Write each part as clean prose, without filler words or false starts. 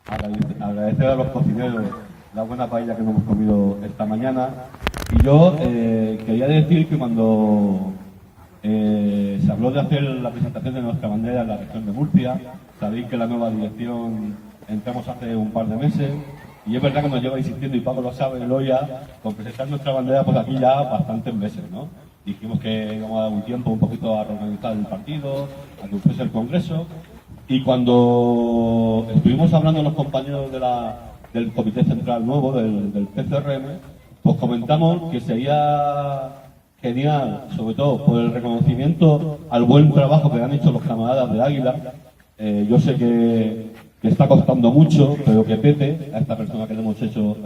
agradecer a los cocineros la buena paella que nos hemos comido esta mañana. Y yo quería decir que cuando se habló de hacer la presentación de nuestra bandera en la región de Murcia, sabéis que la nueva dirección entramos hace un par de meses, y es verdad que nos lleva insistiendo, y Paco lo sabe, Eloia, con presentar nuestra bandera pues aquí ya bastantes meses, ¿no? Dijimos que íbamos a dar un tiempo un poquito a reorganizar el partido, a que fuese el Congreso, y cuando estuvimos hablando los compañeros del Comité Central nuevo, del PCRM, pues comentamos que sería genial, sobre todo por el reconocimiento al buen trabajo que han hecho los camaradas de Águila. Yo sé que está costando mucho, pero que Pepe, a esta persona que le hemos hecho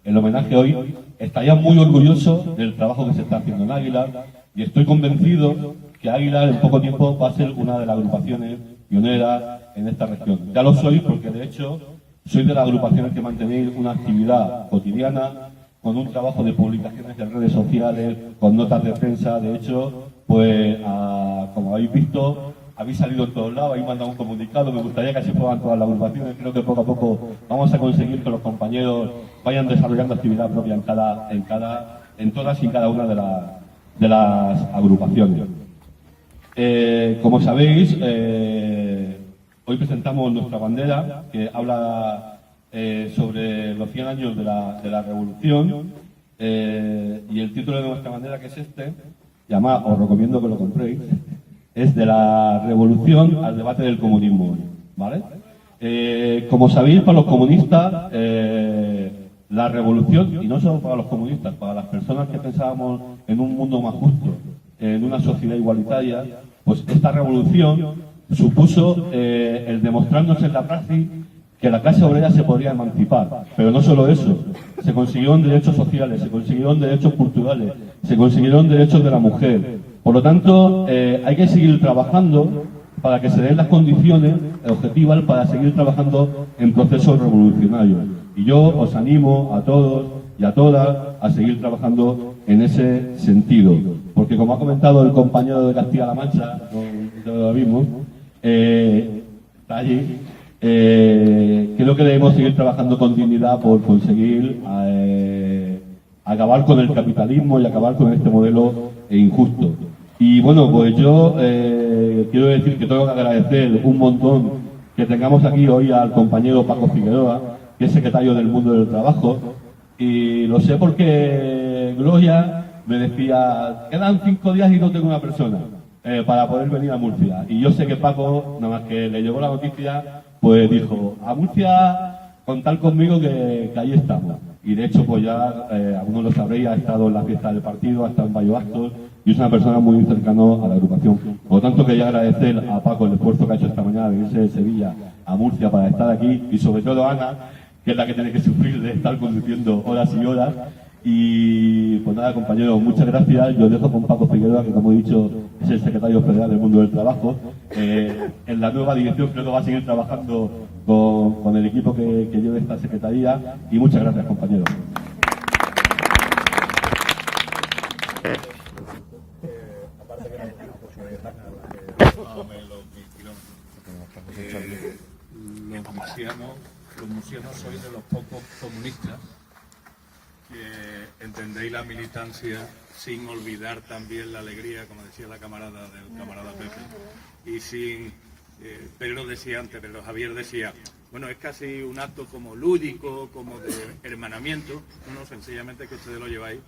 el homenaje hoy, estaría muy orgulloso del trabajo que se está haciendo en Águila, y estoy convencido que Águila en poco tiempo va a ser una de las agrupaciones pioneras en esta región. Ya lo soy porque de hecho soy de las agrupaciones que mantenéis una actividad cotidiana, con un trabajo de publicaciones en redes sociales, con notas de prensa. De hecho, pues como habéis visto, habéis salido en todos lados, habéis mandado un comunicado. Me gustaría que así fueran todas las agrupaciones. Creo que poco a poco vamos a conseguir que los compañeros vayan desarrollando actividad propia en todas y cada una de las agrupaciones. Como sabéis, hoy presentamos nuestra bandera, que habla sobre los 100 años de la Revolución, y el título de nuestra bandera, que es este, llamado, os recomiendo que lo compréis, es de la Revolución al debate del comunismo, ¿vale? Como sabéis, para los comunistas, la revolución, y no solo para los comunistas, para las personas que pensábamos en un mundo más justo, en una sociedad igualitaria, pues esta revolución supuso el demostrarnos en la praxis que la clase obrera se podría emancipar. Pero no solo eso, se consiguieron derechos sociales, se consiguieron derechos culturales, se consiguieron derechos de la mujer. Por lo tanto, hay que seguir trabajando para que se den las condiciones objetivas para seguir trabajando en procesos revolucionarios. Y yo os animo a todos y a todas a seguir trabajando en ese sentido. Porque como ha comentado el compañero de Castilla-La Mancha, no lo mismo, está allí, creo que debemos seguir trabajando con dignidad por conseguir acabar con el capitalismo y acabar con este modelo injusto. Y bueno, pues yo quiero decir que tengo que agradecer un montón que tengamos aquí hoy al compañero Paco Figueroa, que es secretario del Mundo del Trabajo, y lo sé porque Gloria me decía, quedan 5 días y no tengo una persona para poder venir a Murcia. Y yo sé que Paco, nada más que le llegó la noticia, pues dijo, a Murcia contad conmigo que ahí estamos. Y de hecho, pues ya algunos lo sabréis, ha estado en la fiesta del partido, ha estado en varios actos, y es una persona muy cercana a la agrupación. Por lo tanto, quería agradecer a Paco el esfuerzo que ha hecho esta mañana de irse de Sevilla a Murcia para estar aquí, y sobre todo a Ana, que es la que tiene que sufrir de estar conduciendo horas y horas. Y pues nada, compañeros, muchas gracias. Yo dejo con Paco Figueroa, que como he dicho es el secretario federal del Mundo del Trabajo. En la nueva dirección creo que va a seguir trabajando con el equipo que lleve esta secretaría, y muchas gracias, compañeros. Los murcianos sois de los pocos comunistas que entendéis la militancia sin olvidar también la alegría, como decía la camarada del camarada Pepe, y sin Pedro decía antes, Pedro Javier decía, bueno, es casi un acto como lúdico, como de hermanamiento. No, sencillamente que ustedes lo lleváis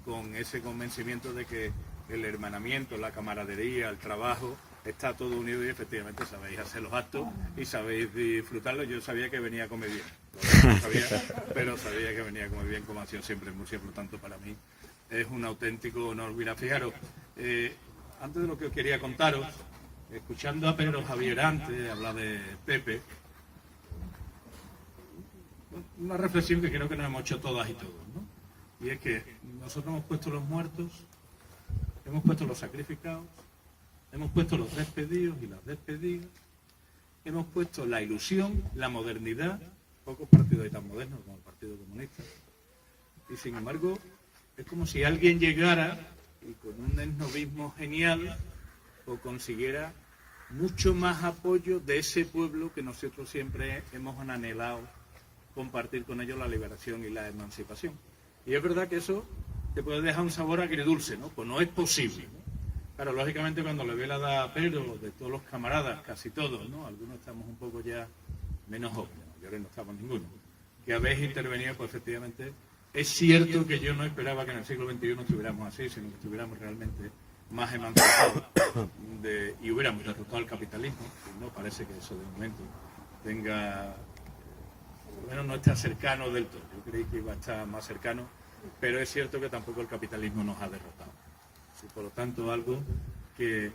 con ese convencimiento de que el hermanamiento, la camaradería, el trabajo, está todo unido, y efectivamente sabéis hacer los actos y sabéis disfrutarlos. Yo sabía que venía a comer bien, no sabía, pero sabía que venía a comer bien, como ha sido siempre en Murcia. Por lo tanto, para mí es un auténtico honor. Mira, fijaros, antes de lo que os quería contaros, escuchando a Pedro Javier antes hablar de Pepe, una reflexión que creo que nos hemos hecho todas y todos, ¿no? Y es que nosotros hemos puesto los muertos, hemos puesto los sacrificados, hemos puesto los despedidos y las despedidas, hemos puesto la ilusión, la modernidad. Pocos partidos hay tan modernos como el Partido Comunista. Y sin embargo, es como si alguien llegara y con un esnovismo genial o consiguiera mucho más apoyo de ese pueblo que nosotros siempre hemos anhelado compartir con ellos la liberación y la emancipación. Y es verdad que eso te puede dejar un sabor agridulce, ¿no? Pues no es posible, ¿no? Claro, lógicamente cuando le ve la edad a Pedro, de todos los camaradas, casi todos, ¿no? Algunos estamos un poco ya menos jóvenes, mayores no estamos ninguno, que habéis intervenido, pues efectivamente es cierto que yo no esperaba que en el siglo XXI estuviéramos así, sino que estuviéramos realmente más emancipados y hubiéramos derrotado al capitalismo, y no parece que eso de momento tenga, por lo menos no está cercano del todo. Yo creí que iba a estar más cercano, pero es cierto que tampoco el capitalismo nos ha derrotado. Y por lo tanto, algo que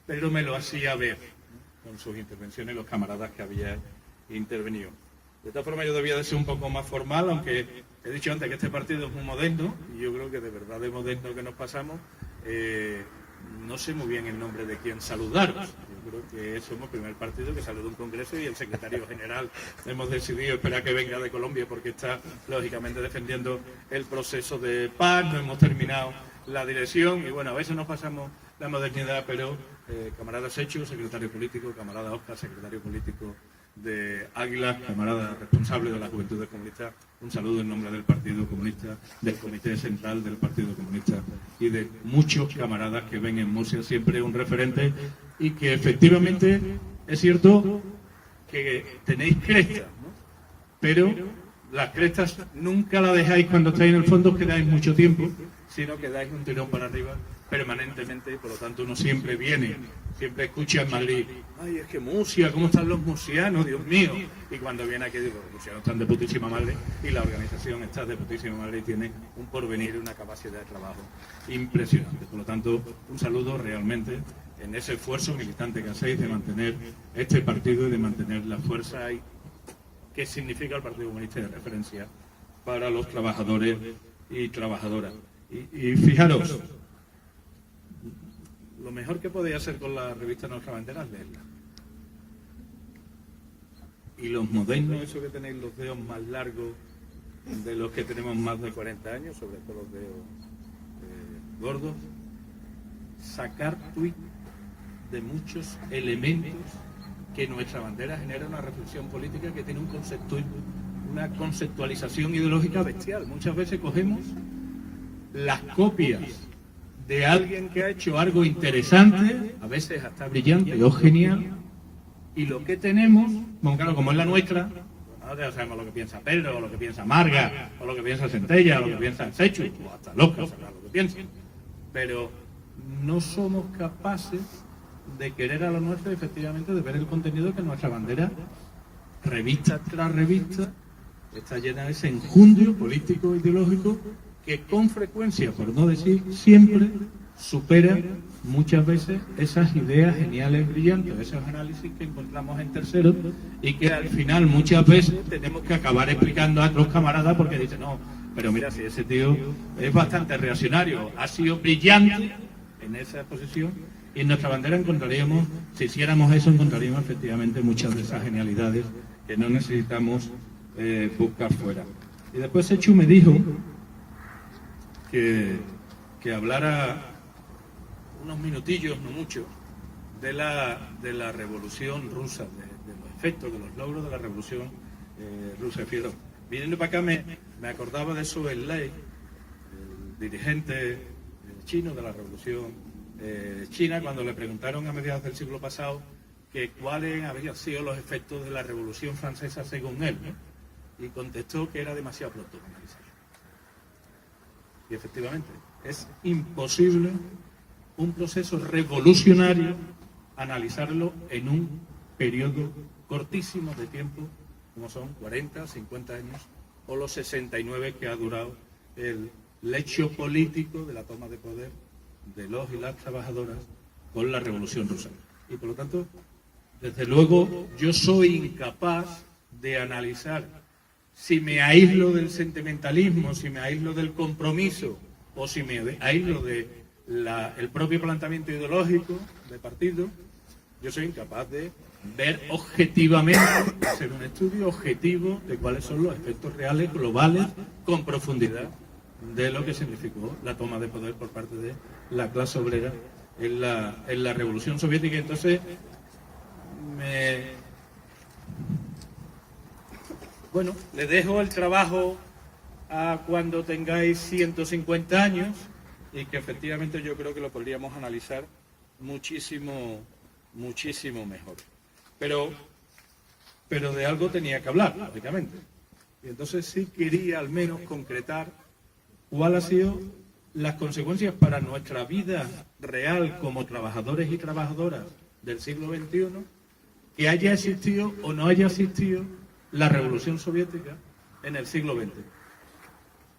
Pedro me lo hacía ver, ¿no? Con sus intervenciones, los camaradas que había intervenido. De esta forma yo debía de ser un poco más formal, aunque he dicho antes que este partido es muy moderno, y yo creo que de verdad de moderno que nos pasamos. No sé muy bien el nombre de quién saludaros. Yo creo que somos el primer partido que sale de un congreso y el secretario general hemos decidido esperar que venga de Colombia porque está lógicamente defendiendo el proceso de paz. No hemos terminado la dirección y bueno, a veces nos pasamos la modernidad, pero camarada Sechu, secretario político, camarada Oscar, secretario político de Águila, camarada responsable de la Juventud Comunista, un saludo en nombre del Partido Comunista, del Comité Central del Partido Comunista y de muchos camaradas que ven en Murcia siempre un referente y que efectivamente es cierto que tenéis crestas, ¿no? Pero las crestas nunca las dejáis cuando estáis en el fondo, que dais mucho tiempo, sino que dais un tirón para arriba permanentemente, y por lo tanto uno siempre viene, siempre escucha en Madrid, ay, es que Murcia, ¿cómo están los murcianos? Dios mío. Y cuando viene aquí digo, los murcianos están de putísima madre y la organización está de putísima madre y tiene un porvenir y una capacidad de trabajo impresionante. Por lo tanto, un saludo realmente en ese esfuerzo militante que hacéis de mantener este partido y de mantener la fuerza que significa el Partido Comunista de referencia para los trabajadores y trabajadoras. Y fijaros, lo mejor que podéis hacer con la revista Nuestra Bandera es leerla. Y los modernos, eso que tenéis los dedos más largos de los que tenemos más de 40 años, sobre todo los dedos gordos, sacar tuit de muchos elementos que nuestra bandera genera una reflexión política que tiene una conceptualización ideológica bestial. Muchas veces cogemos las copias de alguien que ha hecho algo interesante, a veces hasta brillante o genial, y lo que tenemos, bueno, claro, como es la nuestra, ya sabemos lo que piensa Pedro, o lo que piensa Marga, o lo que piensa Centella, o lo que piensa el Sechu, o hasta Loca, sabrá lo que piensan, pero no somos capaces de querer a lo nuestro y efectivamente de ver el contenido que nuestra bandera, revista tras revista, está llena de ese enjundio político ideológico que con frecuencia, por no decir siempre, supera muchas veces esas ideas geniales, brillantes, esos análisis que encontramos en terceros y que al final muchas veces tenemos que acabar explicando a otros camaradas porque dicen, no, pero mira, si ese tío es bastante reaccionario, ha sido brillante en esa posición, y en nuestra bandera encontraríamos, si hiciéramos eso, encontraríamos efectivamente muchas de esas genialidades que no necesitamos buscar fuera. Y después Sechu me dijo que hablara unos minutillos, no mucho, de la revolución rusa, de los efectos, de los logros de la revolución rusa. Fiero. Viniendo para acá me acordaba de Zhou Enlai, el dirigente chino de la revolución china, cuando le preguntaron a mediados del siglo pasado que cuáles habían sido los efectos de la revolución francesa según él, ¿no? Y contestó que era demasiado pronto para analizarlo. Y efectivamente, es imposible un proceso revolucionario analizarlo en un periodo cortísimo de tiempo, como son 40, 50 años, o los 69 que ha durado el hecho político de la toma de poder de los y las trabajadoras con la Revolución Rusa. Y por lo tanto, desde luego, yo soy incapaz de analizar si me aíslo del sentimentalismo, si me aíslo del compromiso o si me aíslo del propio planteamiento ideológico del partido. Yo soy incapaz de ver objetivamente, hacer un estudio objetivo de cuáles son los efectos reales, globales, con profundidad, de lo que significó la toma de poder por parte de la clase obrera en la Revolución Soviética. Entonces, bueno, le dejo el trabajo a cuando tengáis 150 años y que efectivamente yo creo que lo podríamos analizar muchísimo mejor. Pero de algo tenía que hablar, lógicamente. Y entonces sí quería al menos concretar cuáles han sido las consecuencias para nuestra vida real como trabajadores y trabajadoras del siglo XXI, que haya existido o no haya existido la Revolución Soviética en el siglo XX.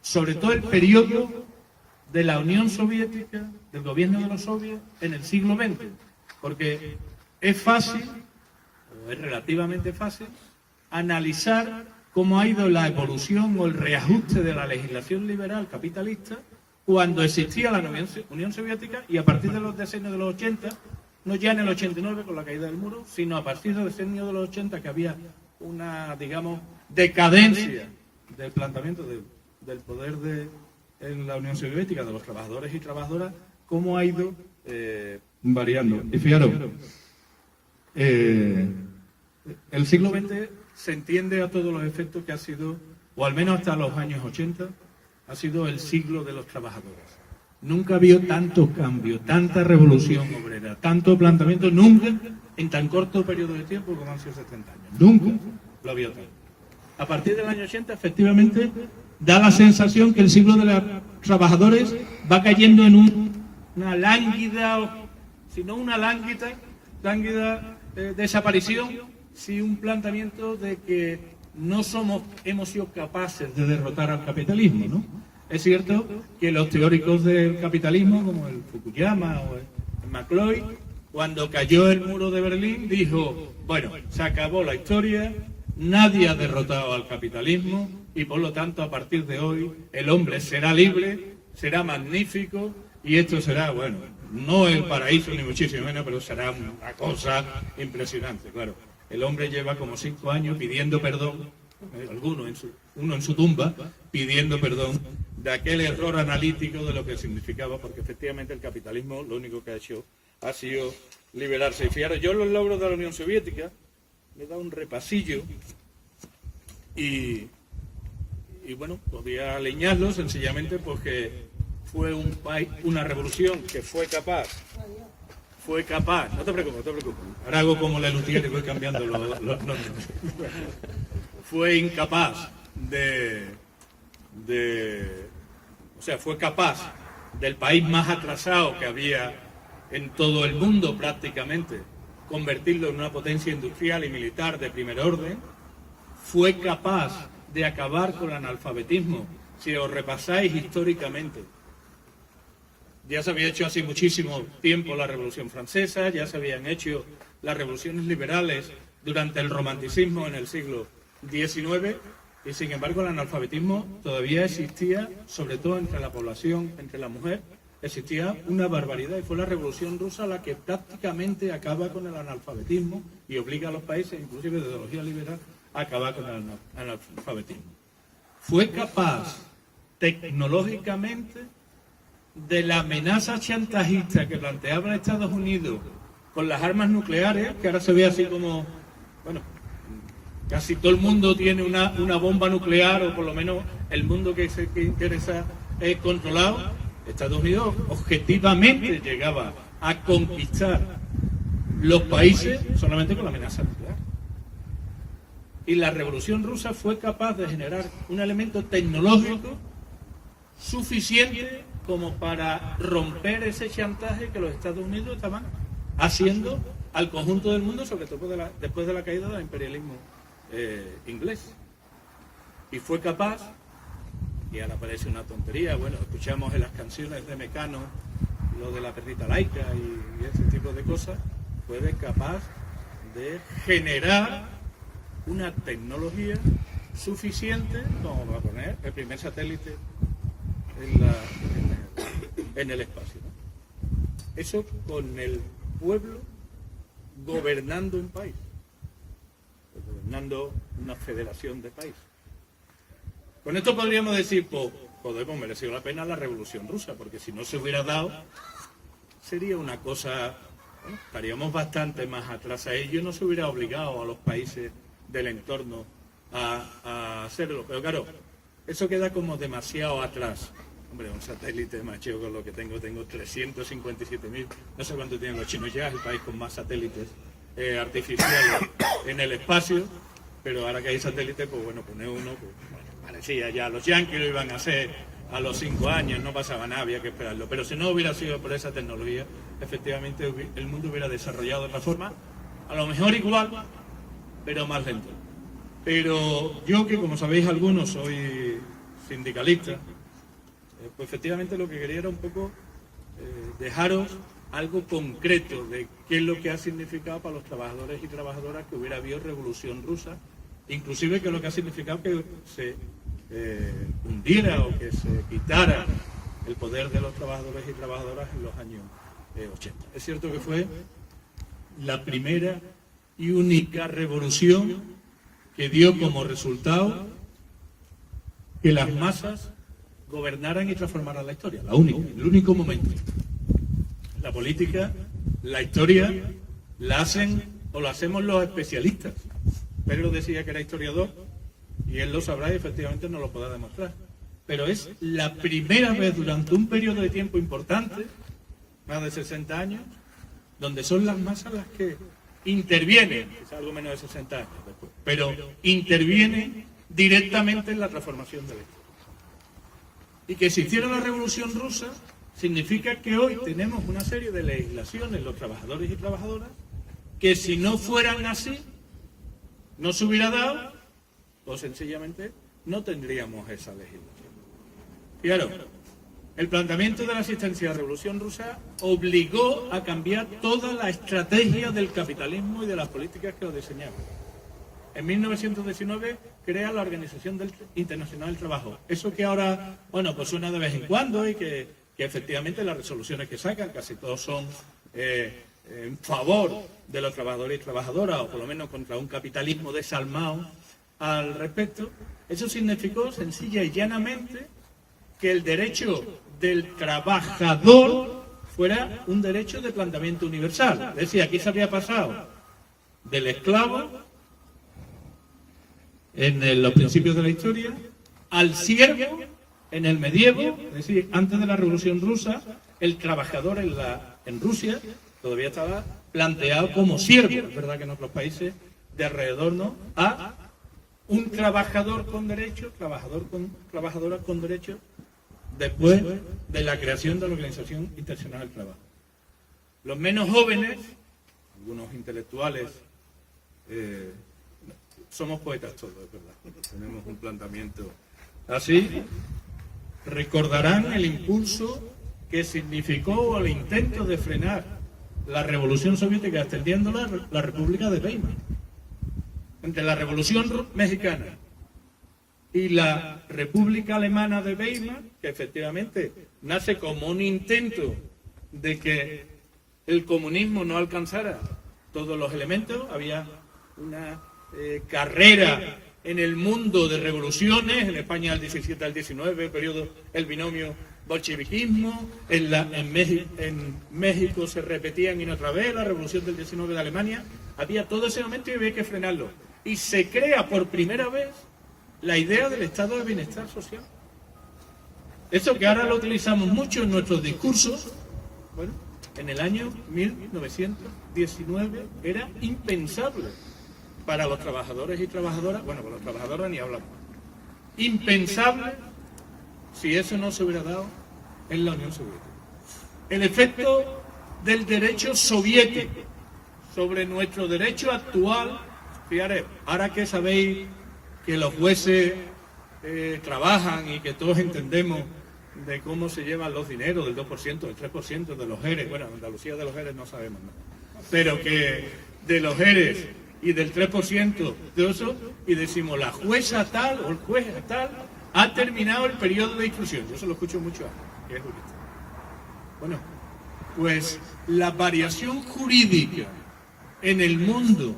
Sobre todo el periodo de la Unión Soviética, del gobierno de los soviets, en el siglo XX. Porque es fácil, o es relativamente fácil, analizar cómo ha ido la evolución o el reajuste de la legislación liberal capitalista cuando existía la Unión Soviética y a partir de los decenios de los 80, no ya en el 89 con la caída del muro, sino a partir del decenio de los 80 que había una, digamos, decadencia del planteamiento del poder en la Unión Soviética, de los trabajadores y trabajadoras, cómo ha ido variando. Y fijaros, el siglo XX se entiende a todos los efectos que ha sido, o al menos hasta los años 80, ha sido el siglo de los trabajadores. Nunca ha habido tanto cambio, tanta revolución obrera, tanto planteamiento, nunca en tan corto periodo de tiempo como han sido 70 años. Nunca lo había tanto. A partir del año 80, efectivamente, da la sensación que el siglo de los trabajadores va cayendo en una lánguida, si no una lánguida desaparición, sí un planteamiento de que no hemos sido capaces de derrotar al capitalismo, ¿no? Es cierto que los teóricos del capitalismo, como el Fukuyama o el McCloy, cuando cayó el muro de Berlín, dijo, bueno, se acabó la historia, nadie ha derrotado al capitalismo y por lo tanto a partir de hoy el hombre será libre, será magnífico y esto será, bueno, no el paraíso ni muchísimo menos, pero será una cosa impresionante, claro. El hombre lleva como 5 años pidiendo perdón, uno en su tumba, pidiendo perdón de aquel error analítico de lo que significaba, porque efectivamente el capitalismo lo único que ha hecho ha sido liberarse. Y fijaros, yo los logros de la Unión Soviética, me he dado un repasillo y bueno, podía alinearlo sencillamente porque fue un país, una revolución que fue capaz, no te preocupes, ahora hago como la Lutier y voy cambiando los nombres. Fue incapaz fue capaz del país más atrasado que había en todo el mundo prácticamente, convertirlo en una potencia industrial y militar de primer orden, fue capaz de acabar con el analfabetismo. Si os repasáis históricamente, ya se había hecho hace muchísimo tiempo la Revolución Francesa, ya se habían hecho las revoluciones liberales durante el romanticismo en el siglo XIX, y sin embargo el analfabetismo todavía existía, sobre todo entre la población, entre la mujer, existía una barbaridad, y fue la Revolución Rusa la que prácticamente acaba con el analfabetismo y obliga a los países, inclusive de ideología liberal, a acabar con el analfabetismo. Fue capaz tecnológicamente de la amenaza chantajista que planteaba Estados Unidos con las armas nucleares, que ahora se ve así como, bueno, casi todo el mundo tiene una bomba nuclear, o por lo menos el mundo que interesa es controlado. Estados Unidos objetivamente llegaba a conquistar los países solamente con la amenaza nuclear. Y la Revolución Rusa fue capaz de generar un elemento tecnológico suficiente como para romper ese chantaje que los Estados Unidos estaban haciendo al conjunto del mundo, sobre todo después de la caída del imperialismo inglés. Y fue capaz, y ahora parece una tontería, bueno, escuchamos en las canciones de Mecano lo de la perrita laica y ese tipo de cosas, fue capaz de generar una tecnología suficiente como para poner el primer satélite en el espacio, ¿no? Eso con el pueblo gobernando un país, gobernando una federación de países. Con esto podríamos decir, pues hemos merecido la pena la Revolución Rusa, porque si no se hubiera dado, sería una cosa, bueno, estaríamos bastante más atrás. A ello no se hubiera obligado a los países del entorno a hacerlo. Pero claro, eso queda como demasiado atrás. Hombre, un satélite, macho, con lo que tengo 357.000, no sé cuánto tienen los chinos ya, es el país con más satélites artificiales en el espacio, pero ahora que hay satélites, pues bueno, pone uno, pues bueno, parecía ya, los yanquis lo iban a hacer a los 5 años, no pasaba nada, había que esperarlo. Pero si no hubiera sido por esa tecnología, efectivamente el mundo hubiera desarrollado de otra forma, a lo mejor igual, pero más lento. Pero yo, que como sabéis algunos soy sindicalista, pues efectivamente lo que quería era un poco dejaros algo concreto de qué es lo que ha significado para los trabajadores y trabajadoras que hubiera habido revolución rusa, inclusive que lo que ha significado que se hundiera o que se quitara el poder de los trabajadores y trabajadoras en los años 80. Es cierto que fue la primera y única revolución que dio como resultado que las masas gobernaran y transformaran la historia, la única, el único momento. La política, la historia, la hacen o la hacemos los especialistas. Pedro decía que era historiador y él lo sabrá y efectivamente nos lo podrá demostrar. Pero es la primera vez durante un periodo de tiempo importante, más de 60 años, donde son las masas las que intervienen, quizá algo menos de 60 años después, pero intervienen directamente en la transformación de la historia. Y que si hiciera la Revolución Rusa, significa que hoy tenemos una serie de legislaciones, los trabajadores y trabajadoras, que si no fueran así, no se hubiera dado, o sencillamente no tendríamos esa legislación. Fijaros, el planteamiento de la asistencia a la Revolución Rusa obligó a cambiar toda la estrategia del capitalismo y de las políticas que lo diseñaban. En 1919 crea la Organización Internacional del Trabajo. Eso que ahora, bueno, pues suena de vez en cuando y que efectivamente las resoluciones que sacan casi todos son en favor de los trabajadores y trabajadoras, o por lo menos contra un capitalismo desalmado al respecto. Eso significó sencilla y llanamente que el derecho del trabajador fuera un derecho de planteamiento universal. Es decir, aquí se había pasado del esclavo en los principios de la historia al siervo en el medievo, es decir, antes de la Revolución Rusa, el trabajador en Rusia todavía estaba planteado como siervo. Es verdad que en otros países de alrededor no, a un trabajador con derechos, trabajadora con derechos, después de la creación de la Organización Internacional del Trabajo. Los menos jóvenes, algunos intelectuales, somos poetas todos, es verdad, tenemos un planteamiento así, recordarán el impulso que significó o el intento de frenar la Revolución Soviética extendiendo la República de Weimar. Entre la Revolución Mexicana y la República Alemana de Weimar, que efectivamente nace como un intento de que el comunismo no alcanzara todos los elementos, había una carrera en el mundo de revoluciones, en España del 17 al 19, el binomio bolcheviquismo, en México se repetían y otra vez, la revolución del 19 de Alemania, había todo ese momento y había que frenarlo. Y se crea por primera vez la idea del estado de bienestar social. Eso que ahora lo utilizamos mucho en nuestros discursos, bueno, en el año 1919 era impensable para los trabajadores y trabajadoras, bueno, para los trabajadores ni hablamos, impensable si eso no se hubiera dado en la Unión Soviética. El efecto del derecho soviético sobre nuestro derecho actual, fíjate, ahora que sabéis que los jueces trabajan y que todos entendemos de cómo se llevan los dineros, del 2%, del 3% de los ERES, bueno, en Andalucía de los ERES no sabemos nada, pero que de los ERES y del 3% de eso, y decimos la jueza tal o el juez tal ha terminado el periodo de instrucción. Yo se lo escucho mucho a que es jurista. Bueno, pues la variación jurídica en el mundo,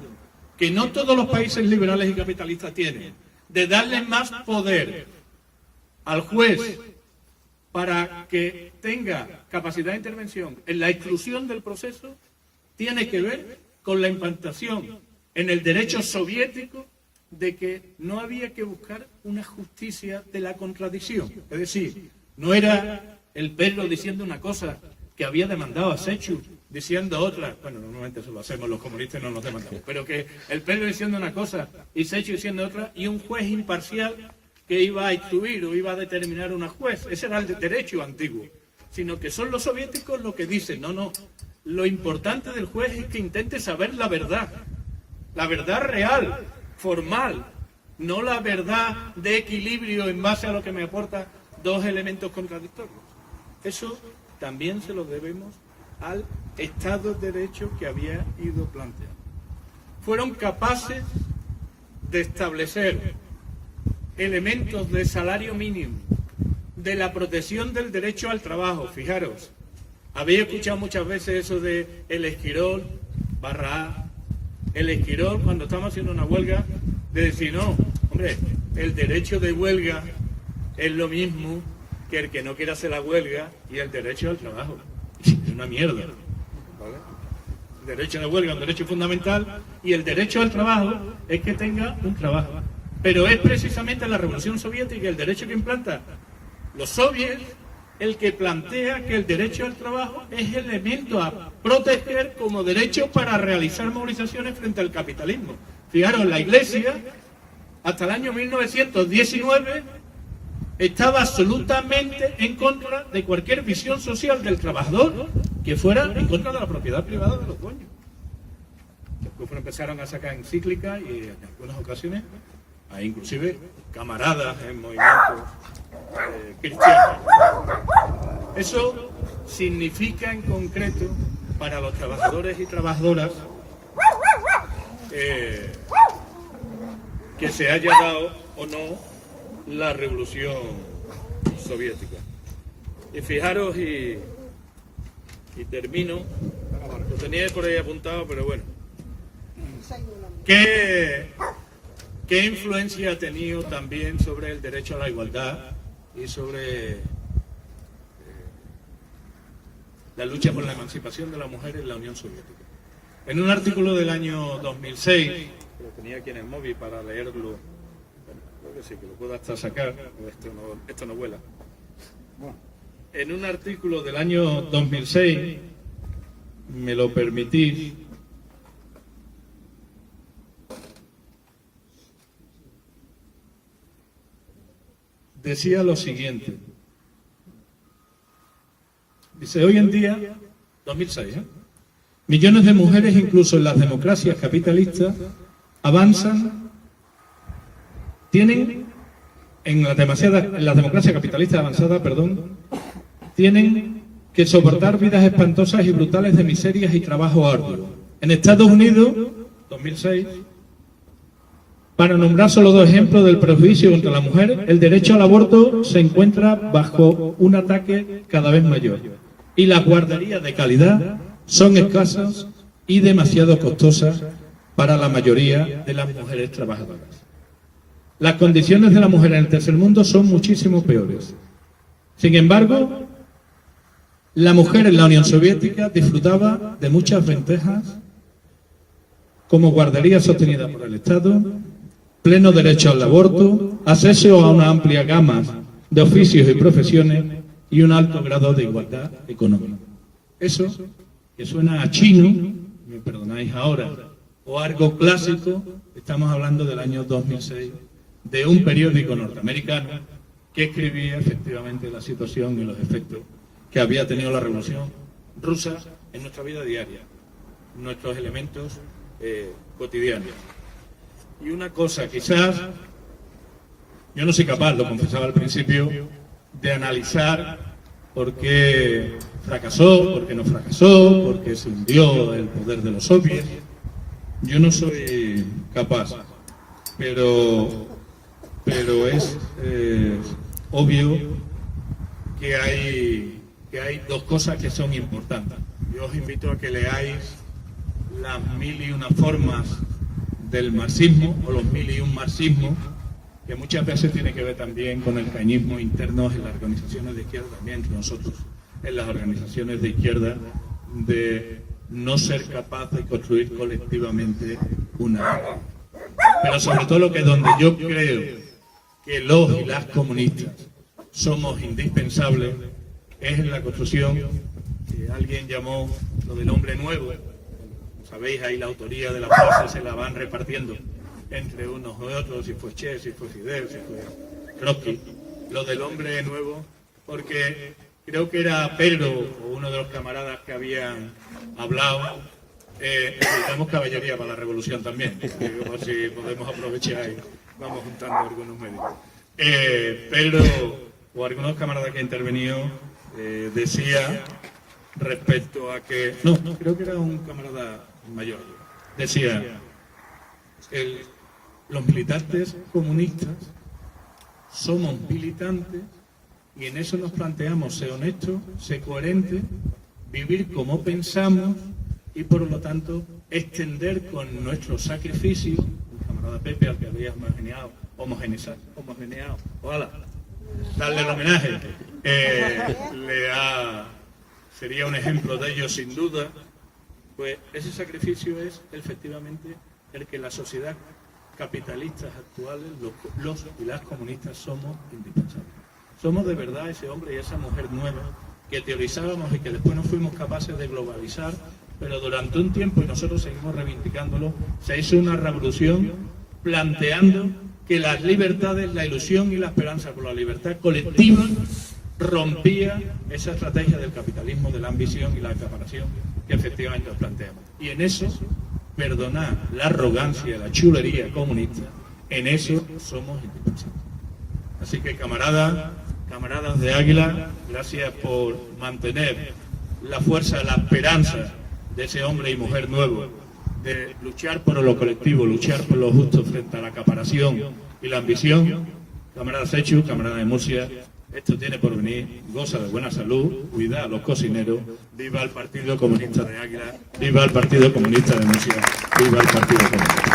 que no todos los países liberales y capitalistas tienen, de darle más poder al juez para que tenga capacidad de intervención en la exclusión del proceso tiene que ver con la implantación en el derecho soviético de que no había que buscar una justicia de la contradicción. Es decir, no era el perro diciendo una cosa que había demandado a Sechuk diciendo otra. Bueno, normalmente eso lo hacemos los comunistas y no nos demandamos. Pero que el perro diciendo una cosa y Sechuk diciendo otra y un juez imparcial que iba a excluir o iba a determinar una juez. Ese era el derecho antiguo. Sino que son los soviéticos los que dicen, no, lo importante del juez es que intente saber la verdad real, formal, no la verdad de equilibrio en base a lo que me aporta dos elementos contradictorios. Eso también se lo debemos al Estado de Derecho que había ido planteando. Fueron capaces de establecer elementos de salario mínimo, de la protección del derecho al trabajo. Fijaros, habéis escuchado muchas veces eso de el Esquirol /A, el Esquirol cuando estamos haciendo una huelga, de decir, no, hombre, el derecho de huelga es lo mismo que el que no quiere hacer la huelga y el derecho al trabajo. Es una mierda, ¿vale? El derecho de huelga es un derecho fundamental y el derecho al trabajo es que tenga un trabajo. Pero es precisamente la Revolución Soviética, el derecho que implanta los soviets, el que plantea que el derecho al trabajo es elemento a proteger como derecho para realizar movilizaciones frente al capitalismo. Fijaros, la Iglesia, hasta el año 1919, estaba absolutamente en contra de cualquier visión social del trabajador que fuera en contra de la propiedad privada de los dueños. Después empezaron a sacar encíclicas y en algunas ocasiones hay inclusive camaradas en movimientos cristianos. Eso significa en concreto para los trabajadores y trabajadoras que se haya dado o no la Revolución Soviética. Y fijaros, y termino, lo tenía por ahí apuntado, pero bueno, ¿qué influencia ha tenido también sobre el derecho a la igualdad y sobre la lucha por la emancipación de la mujer en la Unión Soviética? En un artículo del año 2006, lo tenía aquí en el móvil para leerlo, bueno, creo que sí, que lo puedo hasta sacar, esto no vuela. En un artículo del año 2006, me lo permitís, decía lo siguiente. Dice, hoy en día, 2006, millones de mujeres, incluso en las democracias capitalistas, avanzan, tienen, en las democracias capitalistas avanzadas, tienen que soportar vidas espantosas y brutales de miserias y trabajo arduo. En Estados Unidos, 2006, para nombrar solo dos ejemplos del prejuicio contra la mujer, el derecho al aborto se encuentra bajo un ataque cada vez mayor. Y las guarderías de calidad son escasas y demasiado costosas para la mayoría de las mujeres trabajadoras. Las condiciones de la mujer en el tercer mundo son muchísimo peores. Sin embargo, la mujer en la Unión Soviética disfrutaba de muchas ventajas, como guardería sostenida por el Estado, pleno derecho al aborto, acceso a una amplia gama de oficios y profesiones y un alto grado de igualdad económica. Eso, que suena a chino, me perdonáis ahora, o algo clásico, estamos hablando del año 2006, de un periódico norteamericano que escribía efectivamente la situación y los efectos que había tenido la Revolución Rusa en nuestra vida diaria, nuestros elementos cotidianos. Y una cosa, quizás, yo no soy capaz, lo confesaba al principio, de analizar por qué fracasó, por qué no fracasó, por qué se hundió el poder de los soviets. Yo no soy capaz, pero es obvio que hay dos cosas que son importantes. Yo os invito a que leáis las 1001 formas del marxismo, o los 1001 marxismos, que muchas veces tiene que ver también con el cañismo interno en las organizaciones de izquierda, también entre nosotros, en las organizaciones de izquierda, de no ser capaz de construir colectivamente una. Pero sobre todo donde yo creo que los y las comunistas somos indispensables es en la construcción que alguien llamó lo del hombre nuevo. Sabéis, ahí la autoría de la frase se la van repartiendo entre unos y otros, si fue Che, si fue Fidel, si fue Trotsky, lo del hombre nuevo, porque creo que era Pedro o uno de los camaradas que habían hablado. Necesitamos caballería para la revolución también, por si podemos aprovechar y vamos juntando algunos medios. Pedro o algunos camaradas que han intervenido decía respecto a que, no, creo que era un camarada mayor, decía, los militantes comunistas somos militantes y en eso nos planteamos ser honestos, ser coherentes, vivir como pensamos y por lo tanto extender con nuestro sacrificio, el camarada Pepe al que había homogeneado, ojalá, darle el homenaje, sería un ejemplo de ello sin duda, pues ese sacrificio es efectivamente el que la sociedad capitalistas actuales, los y las comunistas somos indispensables. Somos de verdad ese hombre y esa mujer nueva que teorizábamos y que después no fuimos capaces de globalizar, pero durante un tiempo, y nosotros seguimos reivindicándolo, se hizo una revolución planteando que las libertades, la ilusión y la esperanza por la libertad colectiva rompía esa estrategia del capitalismo, de la ambición y la acaparación que efectivamente nos planteamos. Y en eso, perdonar la arrogancia, la chulería comunista, en eso somos indispensables. Así que camaradas de Águila, gracias por mantener la fuerza, la esperanza de ese hombre y mujer nuevo, de luchar por lo colectivo, luchar por lo justo frente a la acaparación y la ambición. Camarada Sechu, camarada de Murcia, esto tiene por venir, goza de buena salud, cuida a los cocineros, viva el Partido Comunista de Águila, viva el Partido Comunista de Murcia, viva el Partido Comunista.